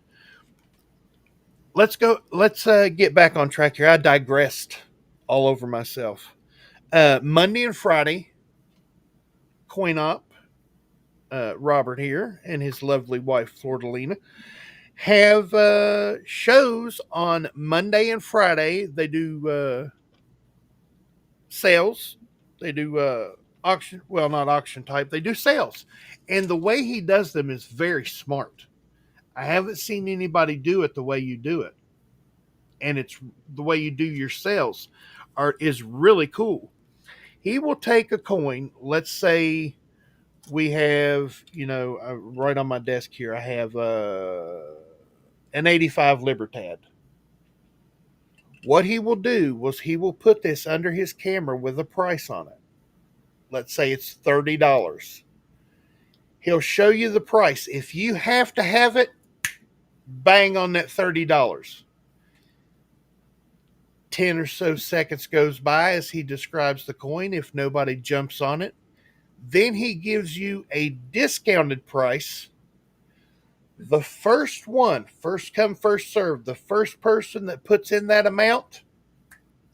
let's go. Let's get back on track here. I digressed all over myself. Monday and Friday, coin op. Robert here and his lovely wife Flordalina, have shows on Monday and Friday. They do sales. They do auction. Well, not auction type. They do sales, and the way he does them is very smart. I haven't seen anybody do it the way you do it, and it's the way you do your sales are is really cool. He will take a coin. Let's say we have, right on my desk here, I have an 85 Libertad. What he will do was he will put this under his camera with a price on it. Let's say it's $30. He'll show you the price. If you have to have it, bang on that $30. 10 or so seconds goes by as he describes the coin. If nobody jumps on it, then he gives you a discounted price. The first one, first come, first served, the first person that puts in that amount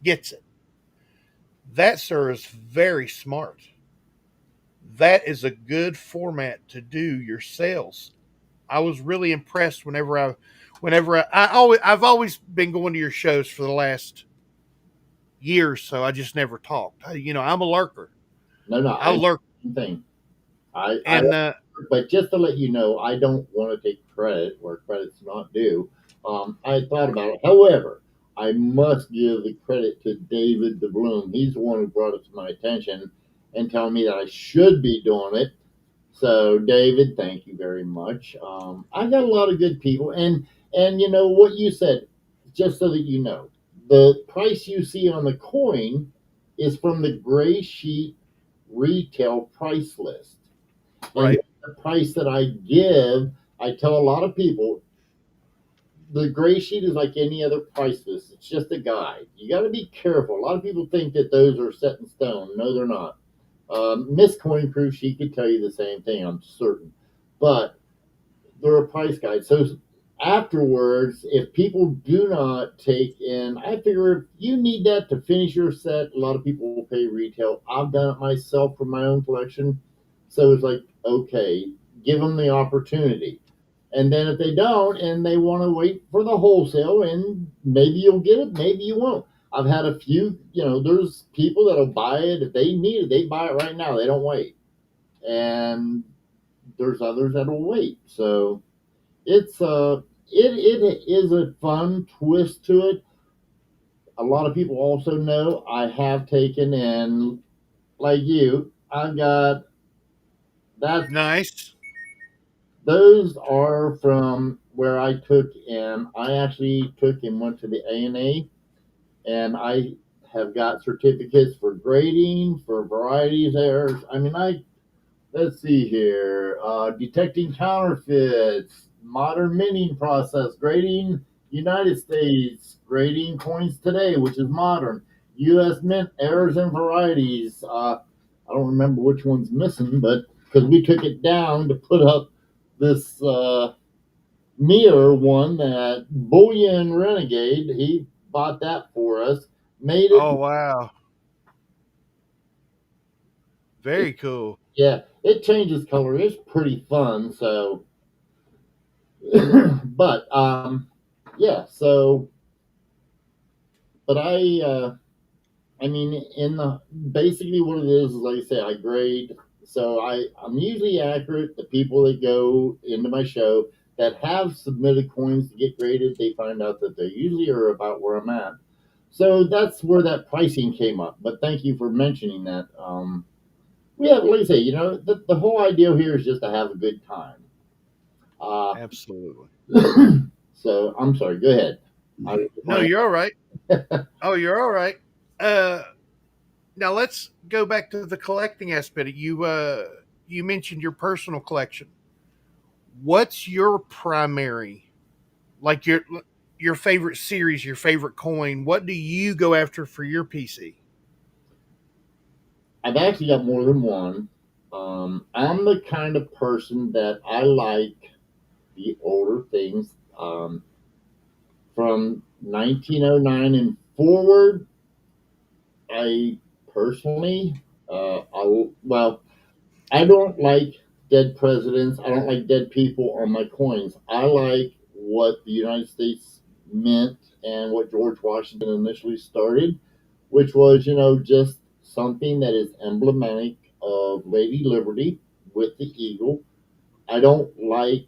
gets it. That, sir, is very smart. That is a good format to do your sales. I was really impressed I've always been going to your shows for the last year or so. I just never talked. I'm a lurker.
No, no,
I
I
lurk,
thing. I
and
but just to let you know, I don't want to take credit where credit's not due. I thought about it. However, I must give the credit to David DeBloom. He's the one who brought it to my attention and telling me that I should be doing it. So, David, thank you very much. I got a lot of good people, and you know what you said. Just so that you know, the price you see on the coin is from the gray sheet retail price list. And
right,
the price that I give, I tell a lot of people the gray sheet is like any other price list. It's just a guide. You got to be careful. A lot of people think that those are set in stone. No, they're not. Miss Coin Crew, she could tell you the same thing, I'm certain. But they're a price guide. So afterwards, if people do not take in, I figure if you need that to finish your set, a lot of people will pay retail. I've done it myself for my own collection. So it's like, okay, give them the opportunity. And then if they don't and they want to wait for the wholesale, and maybe you'll get it, maybe you won't. I've had a few, there's people that'll buy it. If they need it, they buy it right now. They don't wait. And there's others that'll wait. So it is a fun twist to it. A lot of people also know I have taken in, like you, I've got that.
nice.
Those are from where I took in. I actually took and went to the A&A, and I have got certificates for grading, for varieties errors. I mean, let's see here, detecting counterfeits, modern minting process, grading United States, grading coins today, which is modern, U.S. Mint errors and varieties. I don't remember which one's missing, but because we took it down to put up this mirror one that Bullion Renegade, he bought that for us, made it.
Oh wow, very cool.
Yeah, it changes color. It's pretty fun. So, but yeah. So, but I mean, in the basically what it is like I say, I grade. So I'm usually accurate. The people that go into my show that have submitted coins to get graded, they find out that they usually are about where I'm at. So that's where that pricing came up. But thank you for mentioning that. Yeah, like I say, the whole idea here is just to have a good time. Uh,
Absolutely.
so I'm sorry. Go ahead.
No, you're all right. Oh, you're all right. Uh, Now let's go back to the collecting aspect. You mentioned your personal collection. What's your primary, like your favorite series, your favorite coin? What do you go after for your PC?
I've actually got more than one. I'm the kind of person that I like the older things from 1909 and forward. I personally, well, I don't like dead presidents. I don't like dead people on my coins. I like what the United States meant and what George Washington initially started, which was, just something that is emblematic of Lady Liberty with the eagle. I don't like,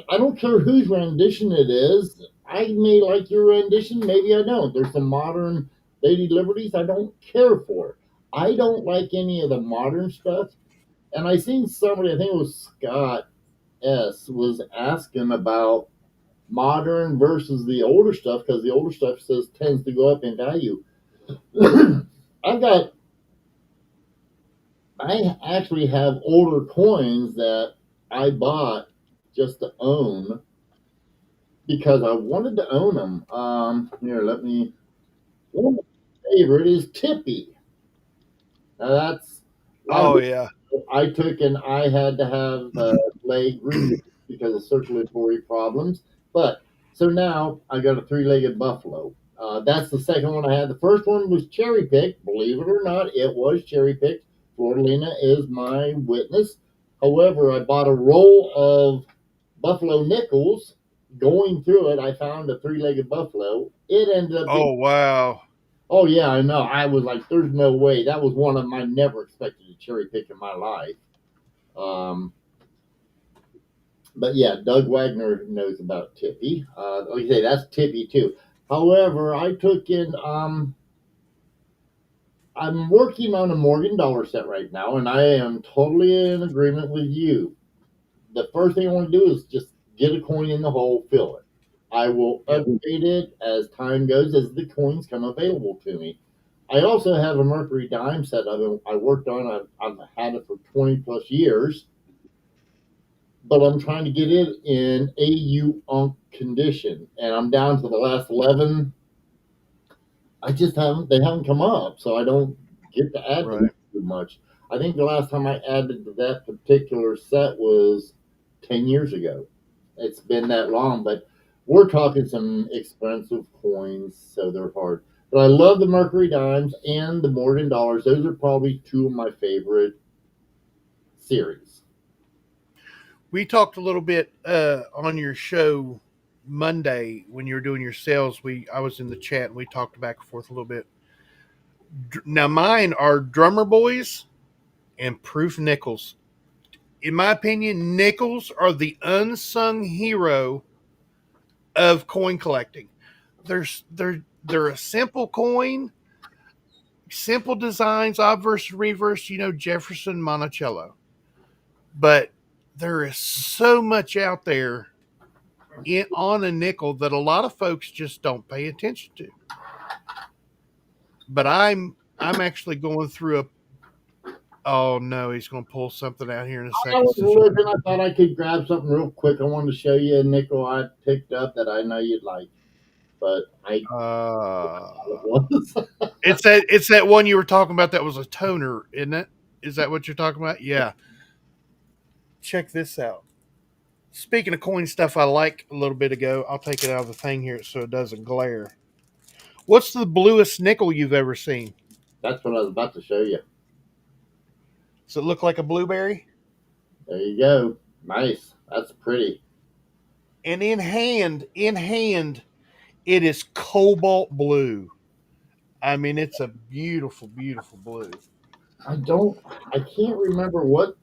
I don't care whose rendition it is. I may like your rendition, maybe I don't. There's some modern Lady Liberties I don't care for. I don't like any of the modern stuff. And I seen somebody, I think it was Scott S, was asking about modern versus the older stuff because the older stuff says tends to go up in value. I've got, I actually have older coins that I bought just to own because I wanted to own them. Here, one of my favorite is Tippy. Now that's, a lot of
Oh yeah.
I took and I had to have leg removed because of circulatory problems. But so now I got a three-legged buffalo. That's the second one I had. The first one was cherry picked. Believe it or not, it was cherry picked. Florida is my witness. However, I bought a roll of buffalo nickels. Going through it, I found a three-legged buffalo. It ended up being,
Oh wow.
oh yeah, I know. I was like, there's no way. That was one of them I never expected to cherry pick in my life. But yeah, Doug Wagner knows about Tippy. Like I say, that's Tippy too. However, I took in. I'm working on a Morgan dollar set right now, and I am totally in agreement with you. The first thing I want to do is just get a coin in the hole, fill it. I will
Yep.
update it as time goes, as the coins come available to me. I also have a Mercury dime set I worked on. I've had it for 20 plus years, but I'm trying to get it in AU Unk condition, and I'm down to the last 11. They haven't come up, so I don't get to add to them
Right.
too much. I think the last time I added to that particular set was 10 years ago. It's been that long, but we're talking some expensive coins, so they're hard. But I love the Mercury dimes and the Morgan dollars. Those are probably two of my favorite series.
We talked a little bit on your show Monday when you were doing your sales. I was in the chat and we talked back and forth a little bit. Now mine are Drummer Boys and Proof Nickels. In my opinion, nickels are the unsung hero of coin collecting. They're a simple coin, simple designs, obverse, reverse. Jefferson, Monticello, but there is so much out there on a nickel that a lot of folks just don't pay attention to. But I'm actually going through a. Oh no, he's going to pull something out here in a
I
second.
was looking, I thought I could grab something real quick. I wanted to show you a nickel I picked up that I know you'd like, but I it was.
It's that one you were talking about that was a toner, isn't it? Is that what you're talking about? Yeah. Check this out. Speaking of coin stuff I like a little bit ago, I'll take it out of the thing here so it doesn't glare. What's the bluest nickel you've ever seen?
That's what I was about to show you.
Does it look like a blueberry?
There you go. Nice. That's pretty.
And in hand, it is cobalt blue. I mean, it's a beautiful, beautiful blue.
I can't remember what.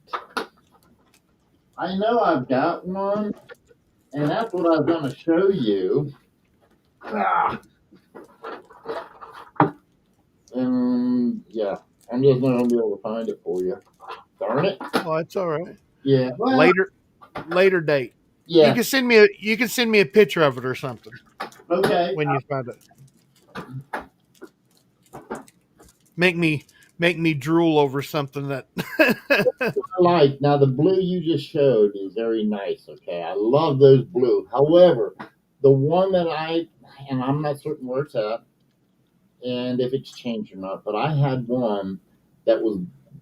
I know I've got one, and that's what I was going to show you. Ah, and yeah, I'm just not going to be able to find it for you. Darn it.
Oh, it's all right.
Yeah. Well,
Later date.
yeah.
You can send me a picture of it or something
Okay.
when you find it. Make me drool over something that
I like. Now, the blue you just showed is very nice. Okay. I love those blue. However, the one that and I'm not certain where it's at and if it's changed or not, but I had one that was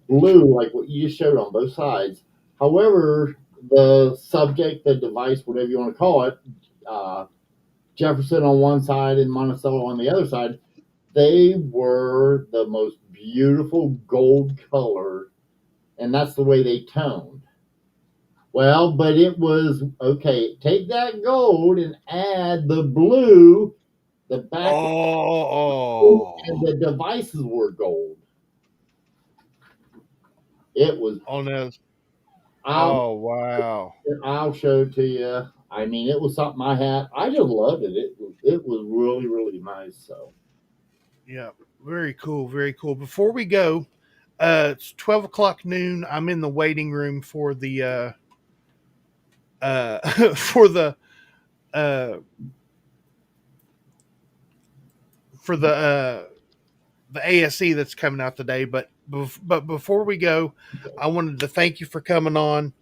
blue, like what you just showed on both sides. However, the subject, the device, whatever you want to call it, uh, Jefferson on one side and Monticello on the other side, they were the most beautiful gold color, and that's the way they toned. Well, but it was okay. Take that gold and add the blue. The back and
Oh,
the devices were gold. It was.
oh no.
I'll
Oh, wow.
I'll show it to you. I mean, it was something I had. I just loved it. It was really really nice. So
Yeah. Very cool. Very cool. Before we go, it's 12 o'clock noon. I'm in the waiting room for the, for uh, for the ASE that's coming out today. But before we go, I wanted to thank you for coming on.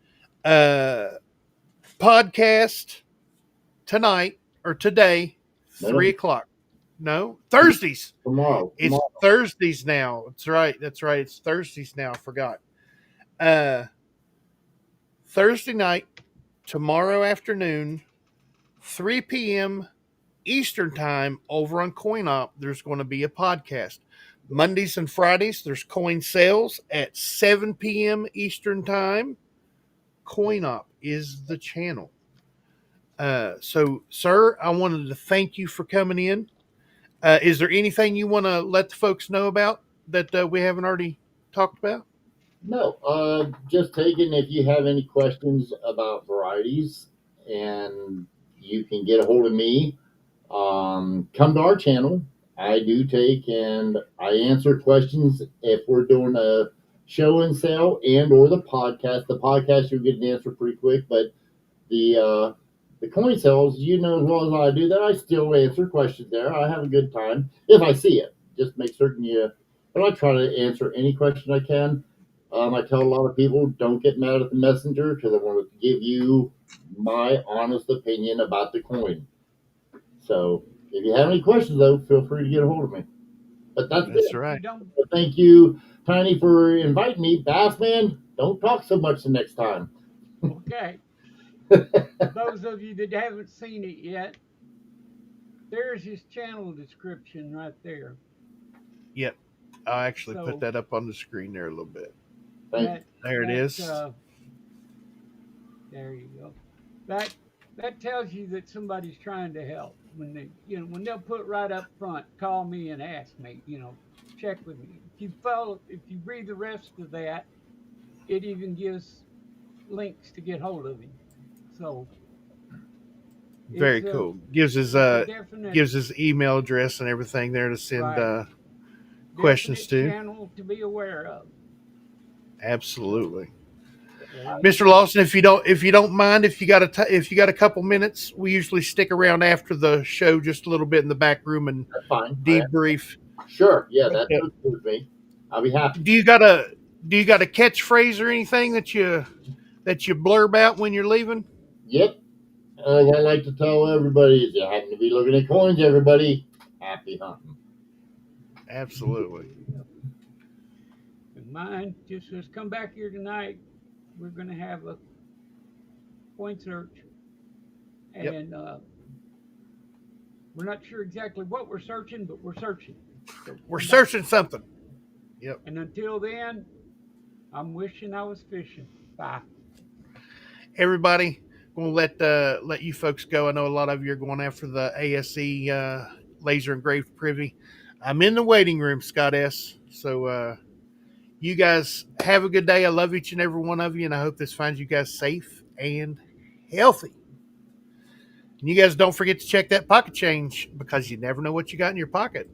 Uh, Podcast tonight or today,
no,
3 o'clock. No, Thursdays.
tomorrow,
It's Thursdays now. That's right. That's right. It's Thursdays now. I forgot. Uh, Thursday night, tomorrow afternoon, 3 p.m. Eastern time over on CoinOp. There's going to be a podcast. Mondays and Fridays, there's coin sales at 7 p.m. Eastern time. CoinOp is the channel. So, sir, I wanted to thank you for coming in. Is there anything you want to let the folks know about that we haven't already talked about?
no. Just taking if you have any questions about varieties, and you can get a hold of me. Come to our channel. I do take and I answer questions if we're doing a show and sale and or the podcast. The podcast you'll get an answer pretty quick, but the coin sales, you know as well as I do that I still answer questions there. I have a good time if I see it. Just make certain you. But I try to answer any question I can. I tell a lot of people don't get mad at the messenger because I want to give you my honest opinion about the coin. So if you have any questions, though, feel free to get a hold of me. But that's
That's
it.
right.
Thank you, Tiny, for inviting me. Bassman, don't talk so much the next time.
Okay. Those of you that haven't seen it yet, there's his channel description right there.
Yep. I'll actually
So
put that up on the screen there a little bit.
Thank
There it is.
There you go. That tells you that somebody's trying to help. When when they'll put right up front, call me and ask me, check with me. If you read the rest of that, it even gives links to get hold of him. So
Very
it's
cool. Gives his
definite,
gives his email address and everything there to send
right,
questions
definite
to.
channel to be aware of.
Absolutely.
There you
Mr.
go.
Lawson, if you don't mind, if you got a couple minutes, we usually stick around after the show just a little bit in the back room and
That's fine.
debrief.
Sure. Yeah, that's good with me. I'll be happy.
Do you got a catchphrase or anything that you blurb out when you're leaving?
Yep. As I like to tell everybody, is you happen to be looking at coins, everybody, happy hunting.
Absolutely.
And mine just says, come back here tonight. We're going to have a coin search.
Yep.
And we're not sure exactly what we're searching, but we're searching. So
We're searching something. Yep.
And until then, I'm wishing I was fishing. Bye.
Everybody, I'm gonna let you folks go. I know a lot of you are going after the ASE laser engraved privy. I'm in the waiting room, Scott S. So you guys have a good day. I love each and every one of you, and I hope this finds you guys safe and healthy. And you guys don't forget to check that pocket change because you never know what you got in your pocket.